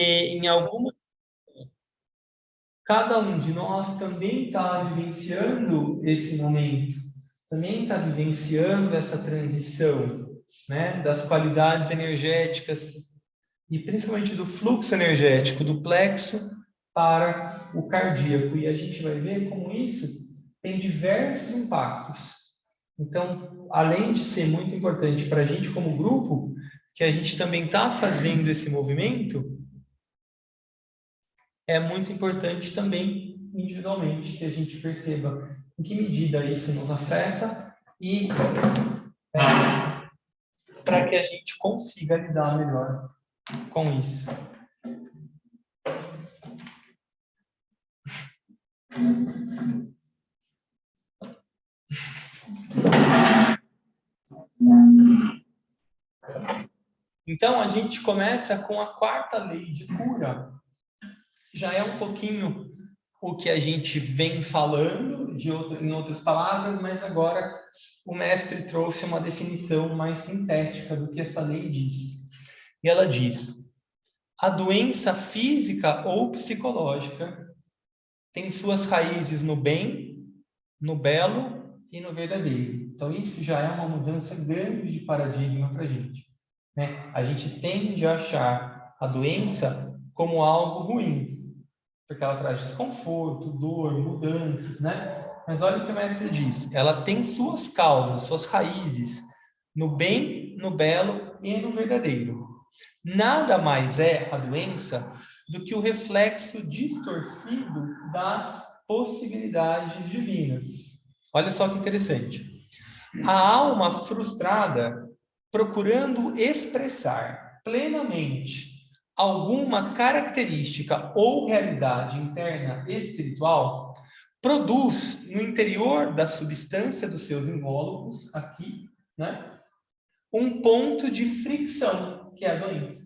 em alguma... Cada um de nós também está vivenciando esse momento, também está vivenciando essa transição, né, das qualidades energéticas e principalmente do fluxo energético do plexo para o cardíaco. E a gente vai ver como isso tem diversos impactos. Então, além de ser muito importante para a gente como grupo, que a gente também está fazendo esse movimento, é muito importante também individualmente que a gente perceba em que medida isso nos afeta e para que a gente consiga lidar melhor com isso. Então, a gente começa com a quarta lei de cura. Já é um pouquinho o que a gente vem falando em outras palavras, mas agora o mestre trouxe uma definição mais sintética do que essa lei diz. E ela diz: a doença física ou psicológica tem suas raízes no bem, no belo e no verdadeiro. Então, isso já é uma mudança grande de paradigma para a gente, né? A gente tende a achar a doença como algo ruim, porque ela traz desconforto, dor, mudanças, né? Mas olha o que o mestre diz: ela tem suas causas, suas raízes no bem, no belo e no verdadeiro. Nada mais é a doença do que o reflexo distorcido das possibilidades divinas. Olha só que interessante. A alma frustrada, procurando expressar plenamente alguma característica ou realidade interna espiritual, produz no interior da substância dos seus invólucros, aqui, né, um ponto de fricção, que é a doença.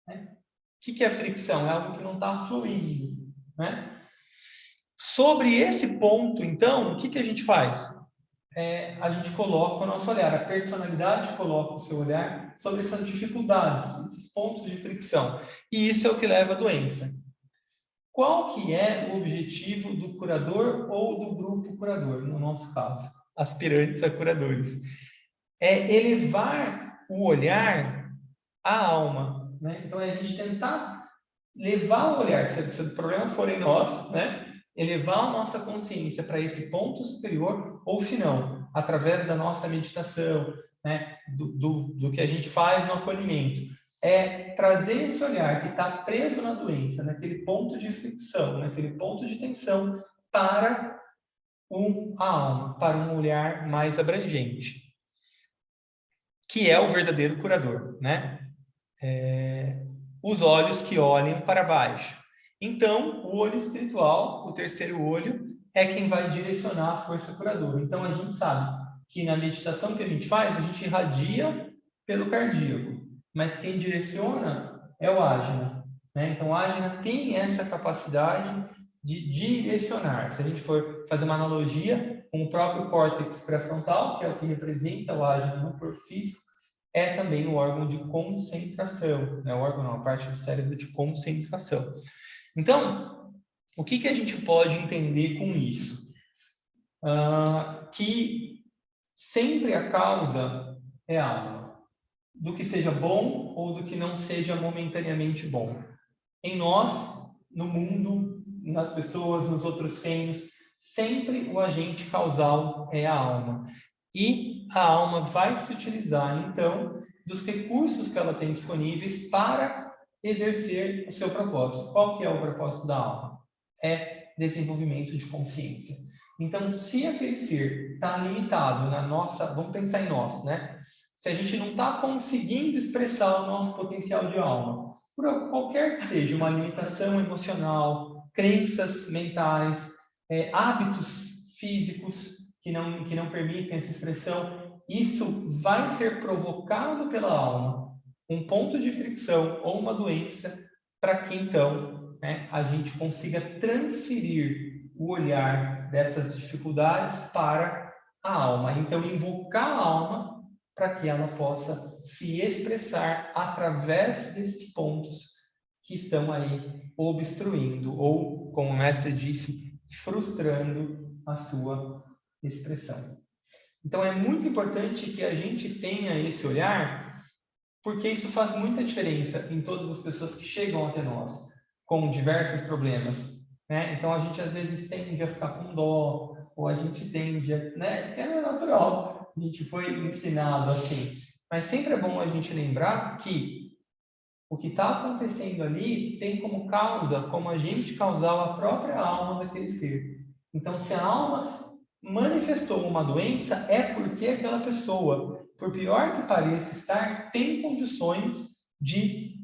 Né? O que é fricção? É algo que não está fluindo. Né? Sobre esse ponto, então, o que a gente faz? A gente coloca o nosso olhar, a personalidade coloca o seu olhar sobre essas dificuldades, esses pontos de fricção. E isso é o que leva à doença. Qual que é o objetivo do curador ou do grupo curador, no nosso caso? Aspirantes a curadores. É elevar o olhar à alma. Né? Então, é a gente tentar levar o olhar, se o problema for em nós, né? Elevar a nossa consciência para esse ponto superior, ou se não, através da nossa meditação, né? do que a gente faz no acolhimento, é trazer esse olhar que está preso na doença, naquele ponto de fricção, naquele ponto de tensão, para a alma, para um olhar mais abrangente, que é o verdadeiro curador, né? Os olhos que olhem para baixo. Então, o olho espiritual, o terceiro olho, é quem vai direcionar a força curadora. Então, a gente sabe que na meditação que a gente faz, a gente irradia pelo cardíaco, mas quem direciona é o ágina. Né? Então, o ágina tem essa capacidade de direcionar. Se a gente for fazer uma analogia com o próprio córtex pré-frontal, que é o que representa o ágina no corpo físico, é também o órgão de concentração, né? O órgão não, a parte do cérebro de concentração. Então, o que a gente pode entender com isso? Que sempre a causa é a alma, do que seja bom ou do que não seja momentaneamente bom. Em nós, no mundo, nas pessoas, nos outros reinos, sempre o agente causal é a alma. E a alma vai se utilizar, então, dos recursos que ela tem disponíveis para exercer o seu propósito. Qual que é o propósito da alma? É desenvolvimento de consciência. Então, se aquele ser está limitado na nossa... Vamos pensar em nós, né? Se a gente não está conseguindo expressar o nosso potencial de alma, por qualquer que seja, uma limitação emocional, crenças mentais, hábitos físicos que não permitem essa expressão, isso vai ser provocado pela alma, um ponto de fricção ou uma doença, para que então, né, a gente consiga transferir o olhar dessas dificuldades para a alma. Então, invocar a alma para que ela possa se expressar através desses pontos que estão aí obstruindo ou, como o mestre disse, frustrando a sua expressão. Então, é muito importante que a gente tenha esse olhar, porque isso faz muita diferença em todas as pessoas que chegam até nós com diversos problemas, né? Então, a gente às vezes tende a ficar com dó, ou a gente tende a, né? Que é natural, a gente foi ensinado assim. Mas sempre é bom a gente lembrar que o que está acontecendo ali tem como causa, como agente causal, a própria alma daquele ser. Então, se a alma manifestou uma doença, é porque aquela pessoa, por pior que pareça estar, tem condições de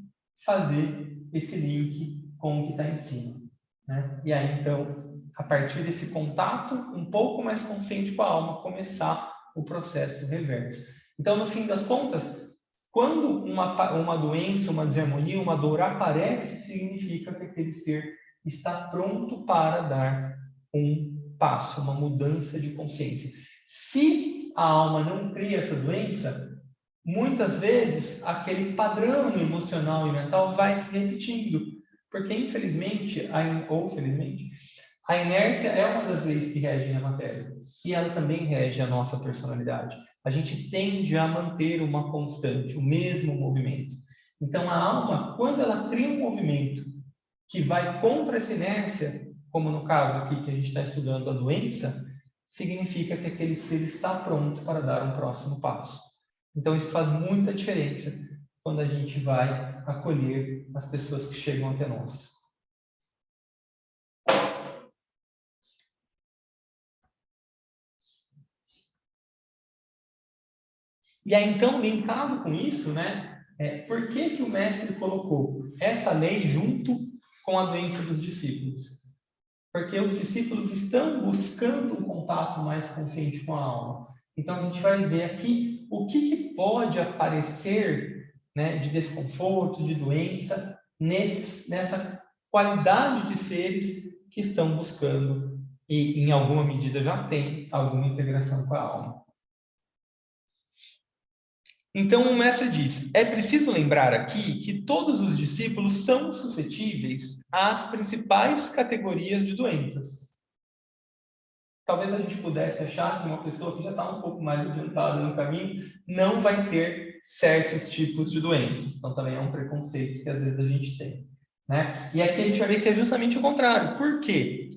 fazer esse link com o que está em cima, né? E aí, então, a partir desse contato um pouco mais consciente com a alma, começar o processo reverso. Então, no fim das contas, quando uma doença, uma desarmonia, uma dor aparece, significa que aquele ser está pronto para dar um passo, uma mudança de consciência. Se a alma não cria essa doença, muitas vezes aquele padrão emocional e mental vai se repetindo, porque infelizmente, ou felizmente, a inércia é uma das leis que regem a matéria, e ela também rege a nossa personalidade. A gente tende a manter uma constante, o mesmo movimento. Então, a alma, quando ela cria um movimento que vai contra essa inércia, como no caso aqui que a gente está estudando a doença, significa que aquele ser está pronto para dar um próximo passo. Então, isso faz muita diferença quando a gente vai acolher as pessoas que chegam até nós. E aí, então, linkado com isso, né, por que o mestre colocou essa lei junto com a doença dos discípulos? Porque os discípulos estão buscando um contato mais consciente com a alma. Então, a gente vai ver aqui o que pode aparecer, né, de desconforto, de doença, nessa qualidade de seres que estão buscando e, em alguma medida, já tem alguma integração com a alma. Então, o mestre diz, é preciso lembrar aqui que todos os discípulos são suscetíveis às principais categorias de doenças. Talvez a gente pudesse achar que uma pessoa que já está um pouco mais adiantada no caminho não vai ter certos tipos de doenças. Então, também é um preconceito que às vezes a gente tem, né? E aqui a gente vai ver que é justamente o contrário. Por quê?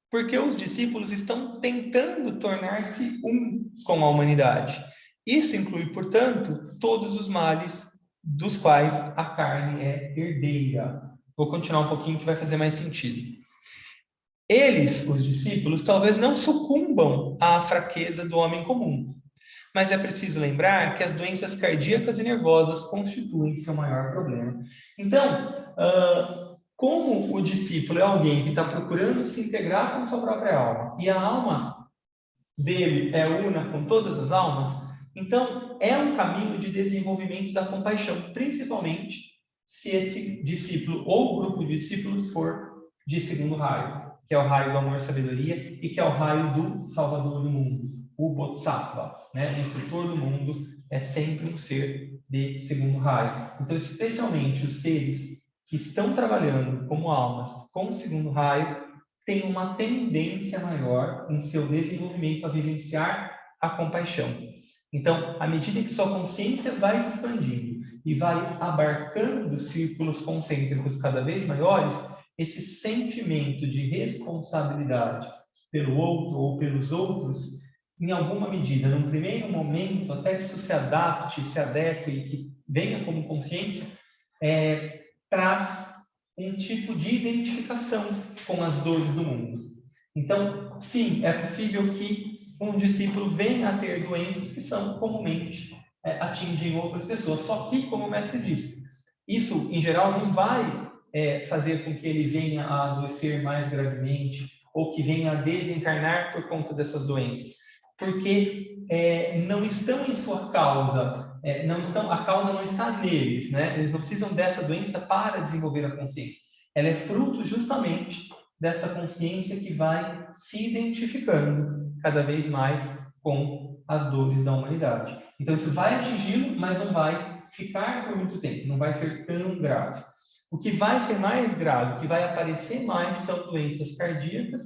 Porque os discípulos estão tentando tornar-se um com a humanidade. Isso inclui, portanto, todos os males dos quais a carne é herdeira. Vou continuar um pouquinho que vai fazer mais sentido. Eles, os discípulos, talvez não sucumbam à fraqueza do homem comum, mas é preciso lembrar que as doenças cardíacas e nervosas constituem seu maior problema. Então, como o discípulo é alguém que está procurando se integrar com sua própria alma, e a alma dele é una com todas as almas, então é um caminho de desenvolvimento da compaixão, principalmente se esse discípulo ou grupo de discípulos for de segundo raio, que é o raio do amor e sabedoria, e que é o raio do Salvador do mundo, o Bodhisattva, né? O instrutor do mundo é sempre um ser de segundo raio. Então, especialmente os seres que estão trabalhando como almas com o segundo raio, têm uma tendência maior em seu desenvolvimento a vivenciar a compaixão. Então, à medida que sua consciência vai se expandindo e vai abarcando círculos concêntricos cada vez maiores, esse sentimento de responsabilidade pelo outro ou pelos outros, em alguma medida, num primeiro momento, até que isso se adapte, se adeque e que venha como consciência, traz um tipo de identificação com as dores do mundo. Então, sim, é possível que um discípulo venha a ter doenças que são comumente atingem outras pessoas. Só que, como o mestre disse, isso, em geral, não vai fazer com que ele venha a adoecer mais gravemente ou que venha a desencarnar por conta dessas doenças. Porque não estão em sua causa, a causa não está neles, né? Eles não precisam dessa doença para desenvolver a consciência. Ela é fruto justamente dessa consciência que vai se identificando cada vez mais com as dores da humanidade. Então, isso vai atingi-lo, mas não vai ficar por muito tempo, não vai ser tão grave. O que vai ser mais grave, o que vai aparecer mais são doenças cardíacas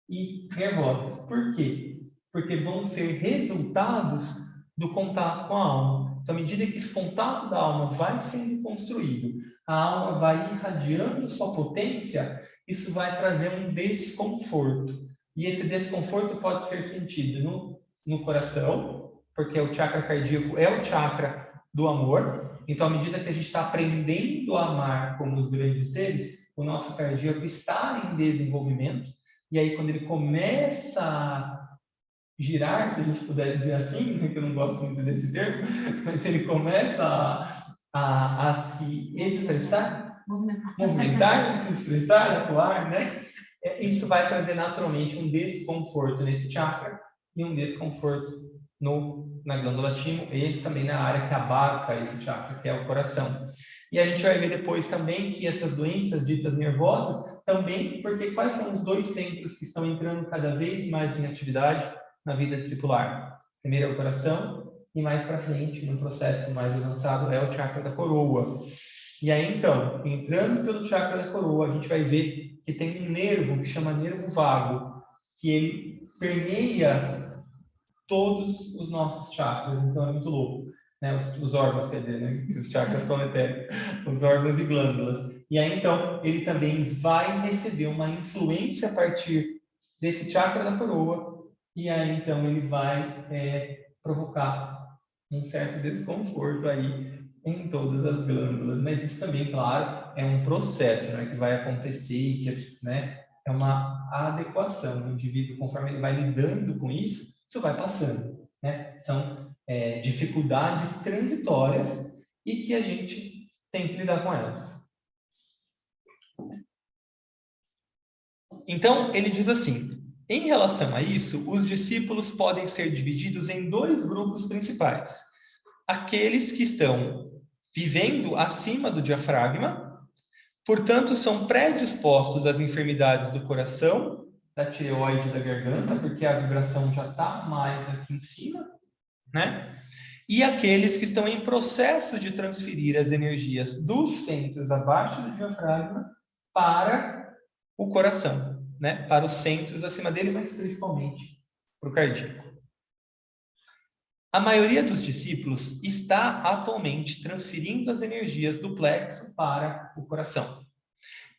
e nervosas. Por quê? Porque vão ser resultados do contato com a alma. Então, à medida que esse contato da alma vai sendo construído, a alma vai irradiando sua potência, isso vai trazer um desconforto. E esse desconforto pode ser sentido no coração, porque o chakra cardíaco é o chakra do amor. Então, à medida que a gente está aprendendo a amar como os grandes seres, o nosso cardíaco está em desenvolvimento. E aí, quando ele começa a girar, se a gente puder dizer assim, que eu não gosto muito desse termo, mas ele começa a se expressar, movimentar, se expressar, atuar, né? Isso vai trazer naturalmente um desconforto nesse chakra e um desconforto na glândula timo e também na área que abarca esse chakra, que é o coração. E a gente vai ver depois também que essas doenças ditas nervosas, também, porque quais são os dois centros que estão entrando cada vez mais em atividade na vida discipular? Primeiro é o coração e mais para frente, num processo mais avançado, é o chakra da coroa. E aí, então, entrando pelo chakra da coroa, a gente vai ver que tem um nervo que chama nervo vago, que ele permeia todos os nossos chakras, então é muito louco, né? Os órgãos, quer dizer, né? Que os chakras estão etéricos, os órgãos e glândulas. E aí, então, ele também vai receber uma influência a partir desse chakra da coroa, e aí, então, ele vai provocar um certo desconforto aí em todas as glândulas, mas isso também, claro, é um processo, né, que vai acontecer e que, né, é uma adequação. O indivíduo, conforme ele vai lidando com isso vai passando, né? São dificuldades transitórias e que a gente tem que lidar com elas. Então, ele diz assim: em relação a isso, os discípulos podem ser divididos em dois grupos principais. Aqueles que estão vivendo acima do diafragma, portanto, são predispostos às enfermidades do coração, da tireoide e da garganta, porque a vibração já está mais aqui em cima, né? E aqueles que estão em processo de transferir as energias dos centros abaixo do diafragma para o coração, né? Para os centros acima dele, mas principalmente para o cardíaco. A maioria dos discípulos está atualmente transferindo as energias do plexo para o coração.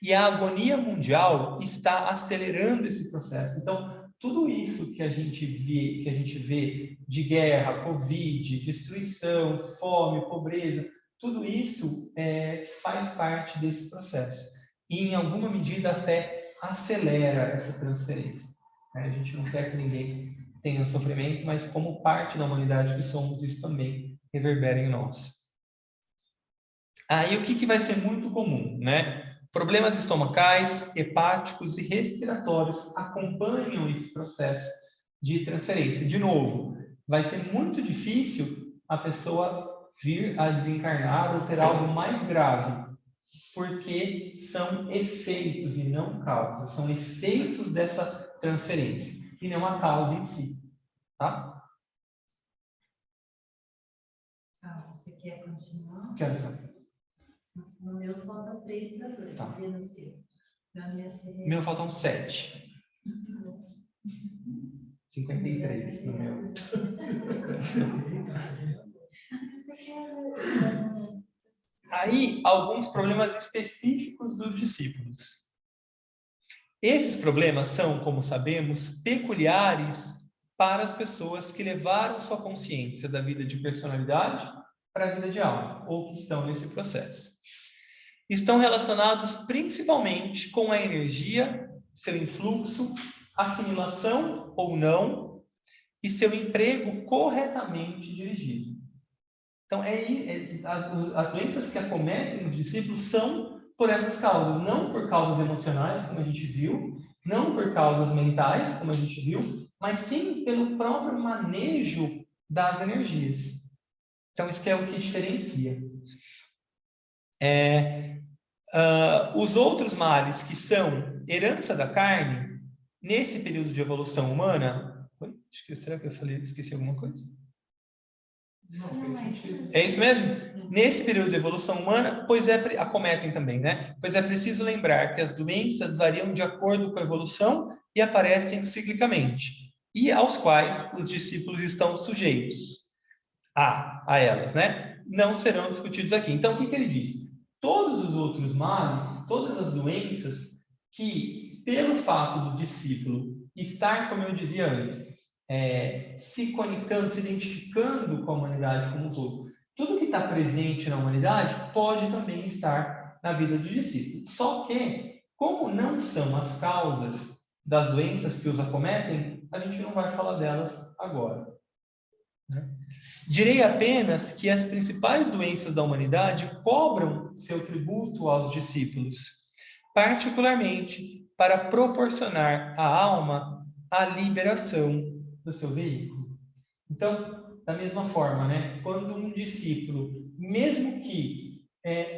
E a agonia mundial está acelerando esse processo. Então, tudo isso que a gente vê de guerra, Covid, destruição, fome, pobreza, tudo isso faz parte desse processo. E, em alguma medida, até acelera essa transferência. A gente não quer que ninguém tenha sofrimento, mas como parte da humanidade que somos, isso também reverbera em nós. Aí, o que vai ser muito comum, né? Problemas estomacais, hepáticos e respiratórios acompanham esse processo de transferência. De novo, vai ser muito difícil a pessoa vir a desencarnar ou ter algo mais grave, porque são efeitos e não causas. São efeitos dessa transferência e não a causa em si, tá? Você quer continuar? Quero saber. No meu faltam 3 para as 8. Tá. Meu faltam 7. 53 no meu. Aí, alguns problemas específicos dos discípulos. Esses problemas são, como sabemos, peculiares para as pessoas que levaram sua consciência da vida de personalidade para a vida de alma, ou que estão nesse processo. Estão relacionados principalmente com a energia, seu influxo, assimilação ou não, e seu emprego corretamente dirigido. Então, as doenças que acometem os discípulos são por essas causas, não por causas emocionais, como a gente viu, não por causas mentais, como a gente viu, mas sim pelo próprio manejo das energias. Então, isso que é o que diferencia. Os outros males, que são herança da carne, nesse período de evolução humana... Será que eu esqueci alguma coisa? Não, faz sentido. É isso mesmo? Nesse período de evolução humana, acometem também, né? Pois é preciso lembrar que as doenças variam de acordo com a evolução e aparecem ciclicamente, e aos quais os discípulos estão sujeitos a elas, né? Não serão discutidos aqui. Então, o que ele diz? Todos os outros males, todas as doenças que, pelo fato do discípulo estar, como eu dizia antes, se conectando, se identificando com a humanidade como um todo, tudo que está presente na humanidade pode também estar na vida do discípulo. Só que, como não são as causas das doenças que os acometem, a gente não vai falar delas agora. Direi apenas que as principais doenças da humanidade cobram seu tributo aos discípulos, particularmente para proporcionar à alma a liberação do seu veículo. Então, da mesma forma, né, quando um discípulo, mesmo que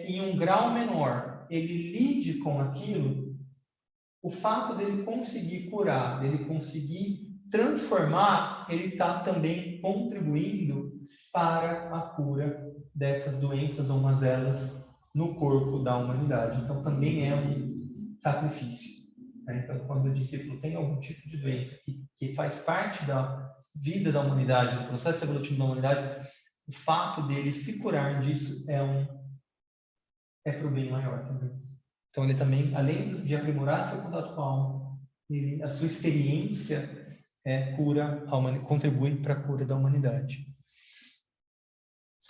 em um grau menor, ele lide com aquilo, o fato dele conseguir curar, dele conseguir transformar, ele está também contribuindo para a cura dessas doenças ou mazelas no corpo da humanidade. Então, também é um sacrifício. Né? Então, quando o discípulo tem algum tipo de doença que faz parte da vida da humanidade, do processo evolutivo da humanidade, o fato dele se curar disso é para o bem maior também. Então, ele também, além de aprimorar seu contato com a alma, a sua experiência contribui para a cura da humanidade.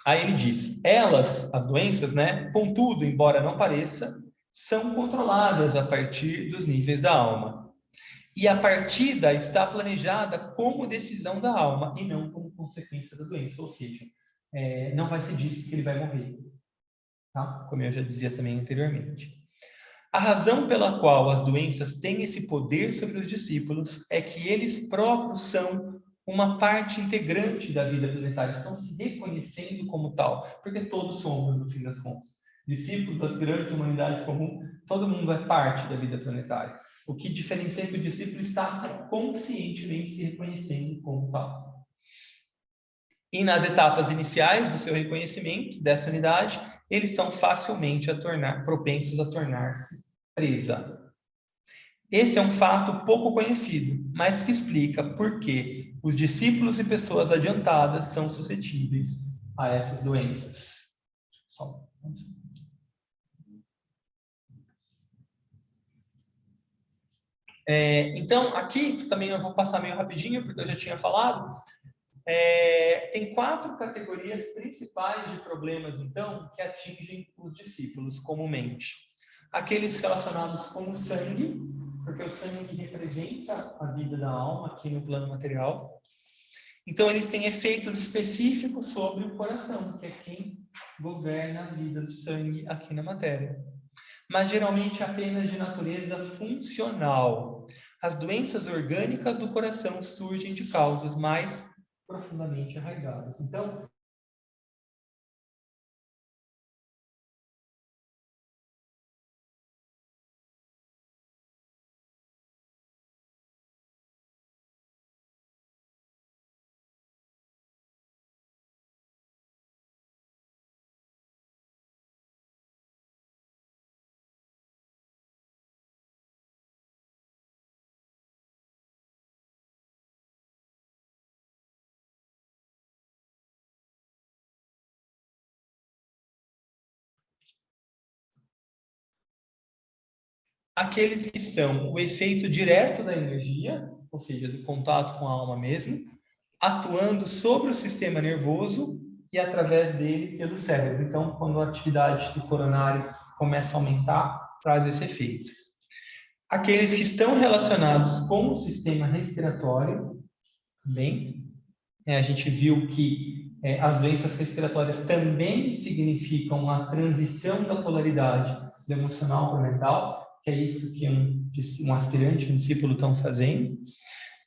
Aí ele diz, as doenças, né, contudo, embora não pareça, são controladas a partir dos níveis da alma. E a partida está planejada como decisão da alma e não como consequência da doença, ou seja, não vai ser disso que ele vai morrer. Tá? Como eu já dizia também anteriormente. A razão pela qual as doenças têm esse poder sobre os discípulos é que eles próprios são uma parte integrante da vida planetária, estão se reconhecendo como tal, porque todos somos, no fim das contas. Discípulos das grandes humanidades comuns, todo mundo é parte da vida planetária. O que diferencia é que o discípulo está conscientemente se reconhecendo como tal. E nas etapas iniciais do seu reconhecimento dessa unidade, eles são facilmente propensos a tornar-se presa. Esse é um fato pouco conhecido, mas que explica por que os discípulos e pessoas adiantadas são suscetíveis a essas doenças. Então, aqui também eu vou passar meio rapidinho, porque eu já tinha falado. Tem 4 categorias principais de problemas, então, que atingem os discípulos comumente. Aqueles relacionados com o sangue, porque o sangue representa a vida da alma aqui no plano material. Então, eles têm efeitos específicos sobre o coração, que é quem governa a vida do sangue aqui na matéria. Mas geralmente apenas de natureza funcional. As doenças orgânicas do coração surgem de causas mais profundamente arraigadas. Então, aqueles que são o efeito direto da energia, ou seja, do contato com a alma mesmo, atuando sobre o sistema nervoso e através dele pelo cérebro. Então, quando a atividade do coronário começa a aumentar, traz esse efeito. Aqueles que estão relacionados com o sistema respiratório, bem, a gente viu que as doenças respiratórias também significam a transição da polaridade do emocional para o mental, que é isso que um aspirante, um discípulo estão fazendo.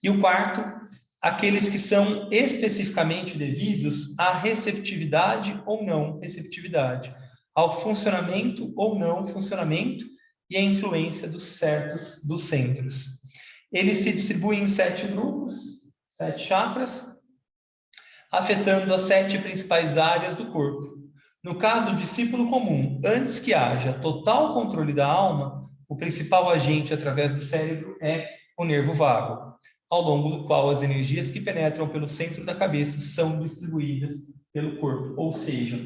E o quarto, aqueles que são especificamente devidos à receptividade ou não receptividade, ao funcionamento ou não funcionamento e à influência dos centros. Eles se distribuem em 7 grupos, 7 chakras, afetando as 7 principais áreas do corpo. No caso do discípulo comum, antes que haja total controle da alma, o principal agente através do cérebro é o nervo vago, ao longo do qual as energias que penetram pelo centro da cabeça são distribuídas pelo corpo. Ou seja,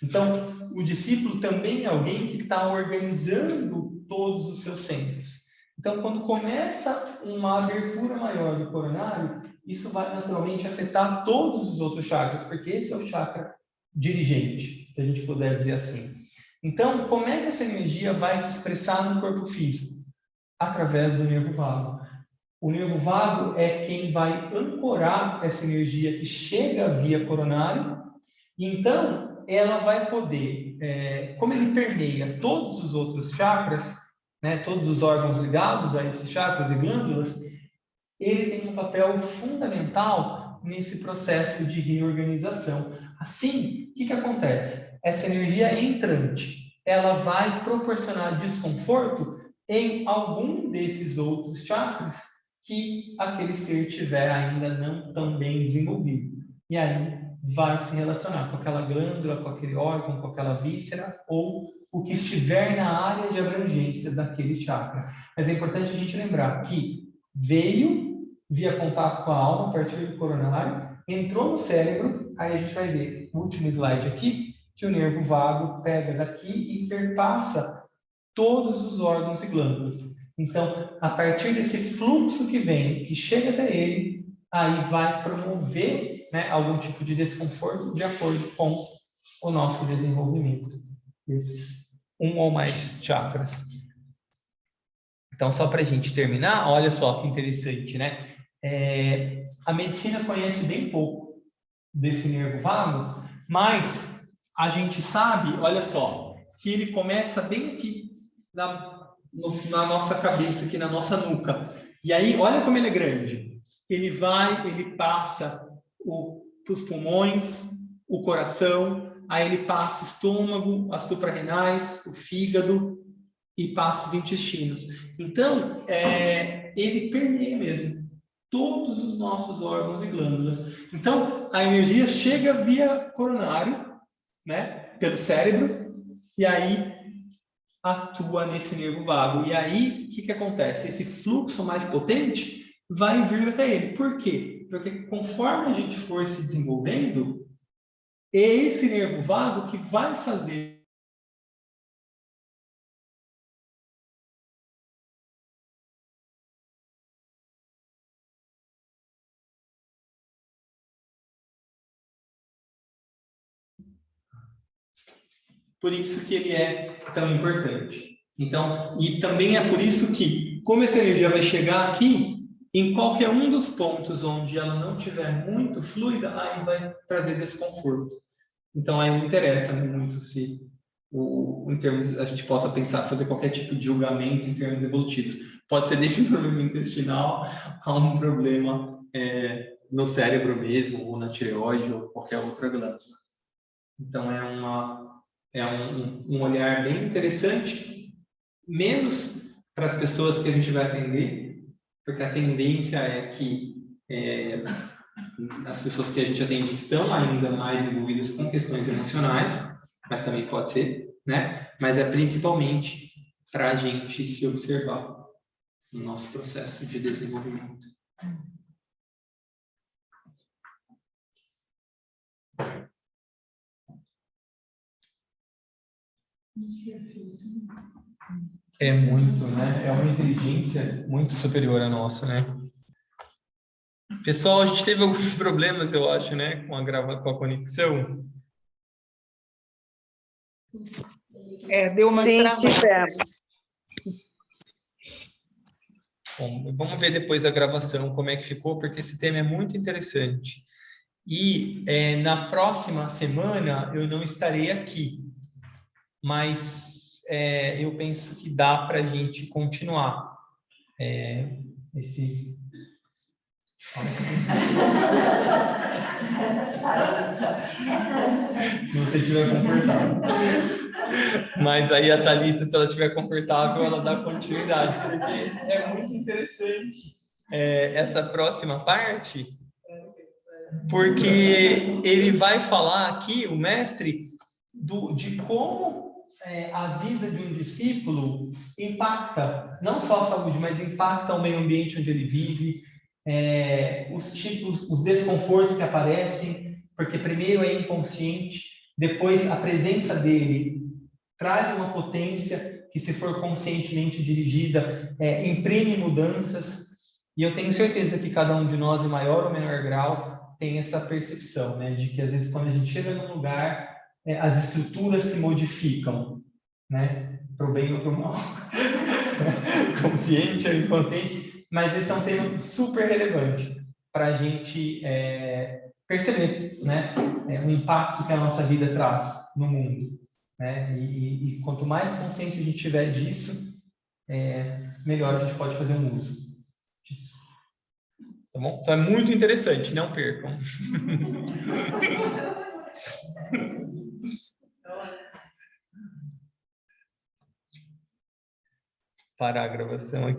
então, o discípulo também é alguém que está organizando todos os seus centros. Então, quando começa uma abertura maior do coronário, isso vai naturalmente afetar todos os outros chakras, porque esse é o chakra dirigente, se a gente puder dizer assim. Então, como é que essa energia vai se expressar no corpo físico? Através do nervo vago. O nervo vago é quem vai ancorar essa energia que chega via coronário, e então ela vai poder, como ele permeia todos os outros chakras, né, todos os órgãos ligados a esses chakras e glândulas, ele tem um papel fundamental nesse processo de reorganização. Assim, o que acontece? Essa energia entrante, ela vai proporcionar desconforto em algum desses outros chakras que aquele ser tiver ainda não tão bem desenvolvido. E aí vai se relacionar com aquela glândula, com aquele órgão, com aquela víscera, ou o que estiver na área de abrangência daquele chakra. Mas é importante a gente lembrar que veio via contato com a alma, a partir do coronário, entrou no cérebro, aí a gente vai ver, no último slide aqui, que o nervo vago pega daqui e perpassa todos os órgãos e glândulas. Então, a partir desse fluxo que vem, que chega até ele, aí vai promover, né, algum tipo de desconforto de acordo com o nosso desenvolvimento. Esses um ou mais chakras. Então, só para a gente terminar, olha só que interessante, né? A medicina conhece bem pouco desse nervo vago, mas a gente sabe, olha só, que ele começa bem aqui na nossa cabeça, aqui na nossa nuca. E aí, olha como ele é grande. Ele passa os pulmões, o coração, aí ele passa o estômago, as suprarrenais, o fígado e passa os intestinos. Então, ele permeia mesmo todos os nossos órgãos e glândulas. Então, a energia chega via coronário, né, pelo cérebro, e aí atua nesse nervo vago. E aí, o que acontece? Esse fluxo mais potente vai vir até ele. Por quê? Porque conforme a gente for se desenvolvendo, é esse nervo vago que vai fazer por isso que ele é tão importante. Então, e também é por isso que, como essa energia vai chegar aqui, em qualquer um dos pontos onde ela não estiver muito fluida, aí vai trazer desconforto. Então, aí não interessa muito se em termos, a gente possa pensar, fazer qualquer tipo de julgamento em termos evolutivos. Pode ser desde um problema intestinal a um problema no cérebro mesmo, ou na tireoide, ou qualquer outra glândula. Então, é um olhar bem interessante, menos para as pessoas que a gente vai atender, porque a tendência é que as pessoas que a gente atende estão ainda mais envolvidas com questões emocionais, mas também pode ser, né? Mas é principalmente para a gente se observar no nosso processo de desenvolvimento. É muito, né? É uma inteligência muito superior à nossa, né? Pessoal, a gente teve alguns problemas, eu acho, né? Com a conexão. Deu uma travada. Bom, vamos ver depois a gravação, como é que ficou, porque esse tema é muito interessante. E na próxima semana eu não estarei aqui, mas eu penso que dá para a gente continuar esse... Se você estiver confortável. Mas aí a Thalita, se ela estiver confortável, ela dá continuidade, porque é muito interessante essa próxima parte. porque ele vai falar aqui, o mestre, de como a vida de um discípulo impacta, não só a saúde, mas impacta o meio ambiente onde ele vive, os desconfortos que aparecem, porque primeiro é inconsciente, depois a presença dele traz uma potência que, se for conscientemente dirigida, imprime mudanças, e eu tenho certeza que cada um de nós, em maior ou menor grau, tem essa percepção, né, de que às vezes quando a gente chega num lugar, as estruturas se modificam, né, para o bem ou para o mal, consciente ou inconsciente, mas esse é um tema super relevante para a gente perceber, né, o impacto que a nossa vida traz no mundo, né, e quanto mais consciente a gente tiver disso, melhor a gente pode fazer um uso disso. Tá bom? Então é muito interessante, não percam. Parar a gravação aqui.